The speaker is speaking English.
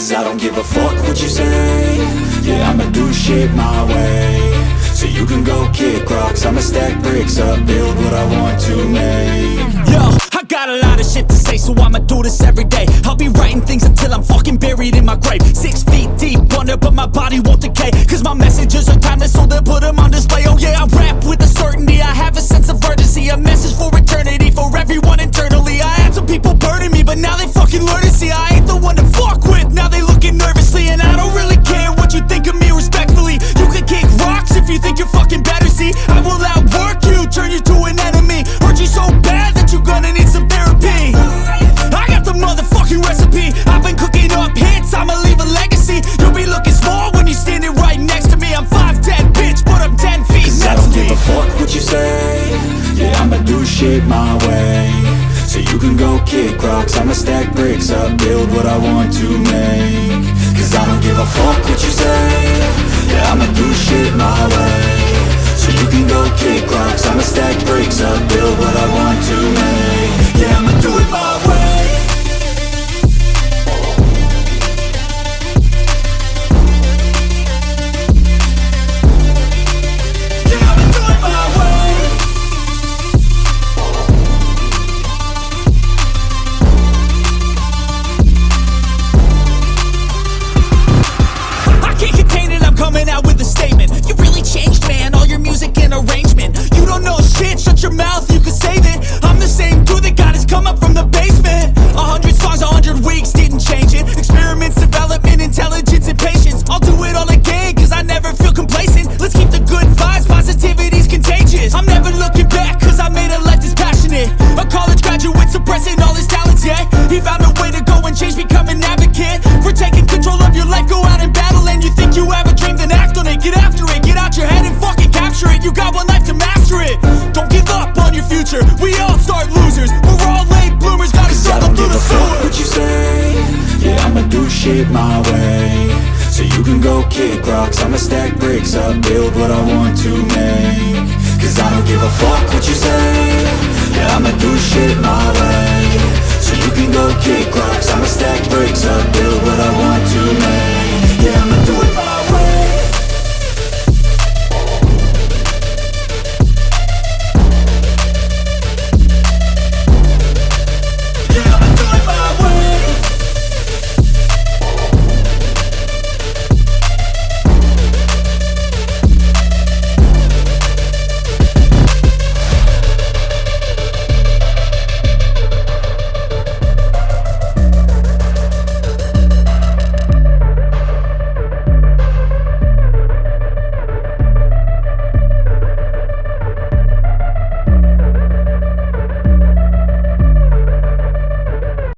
Cause I don't give a fuck what you say. Yeah, I'ma do shit my way. So you can go kick rocks, I'ma stack bricks up, build what I want to make. Yo, I got a lot of shit to say, so I'ma do this every day. I'll be writing things until I'm fucking buried in my grave. 6 feet deep under, but my body won't decay. Cause my messages are timeless, so they'll put them on display. Oh yeah, I rap with a certainty, I have a sense of urgency. A message for eternity, for everyone internally. I had some people burning me, but now they fucking learn to see I ain't the one to fuck with, now they looking nervously. And I don't really care what you think of me, respectfully. You can kick rocks if you think you're fucking better, see. I will outwork you, turn you to an enemy. Hurt you so bad that you're gonna need some therapy. I got the motherfucking recipe, I've been cooking up hits, I'ma leave a legacy. You'll be looking small when you're standing right next to me. I'm 5'10", bitch, but I'm 10 feet. Cause I don't give a fuck what you say. Yeah, I'ma do shit my way. So you can go kick rocks, I'ma stack bricks up, build what I want to make. Cause I don't give a fuck what you say. Yeah, I'ma do shit my way. So you can go kick rocks, I'ma stack bricks up, build what I want to make. Yeah, I'ma do it my way. Coming out with a statement. You really changed, man, all your music and arrangement. You don't know shit, shut your mouth, you can save it. I'm the same dude that got his come up from the basement. 100 songs, 100 weeks, didn't change it. Experiments, development, intelligence, and patience. I'll do it all again, cause I never feel complacent. Let's keep the good vibes, positivity's contagious. I'm never looking back, cause I made a life that's passionate. A college graduate suppressing all his talents, yeah. He found a way to go and change, become an advocate for taking control of your life, go out and battle. And you think you have a dream, then act on it, get after it, get out your head and fucking capture it. You got one life to master it. Don't give up on your future, we all start losers. We're all late bloomers, gotta struggle through the sewer. Fuck what you say. Yeah, I'ma do shit my way. So you can go kick rocks, I'ma stack bricks up, build what I want to make. Cause I don't give a fuck what you say. Yeah, I'ma do shit my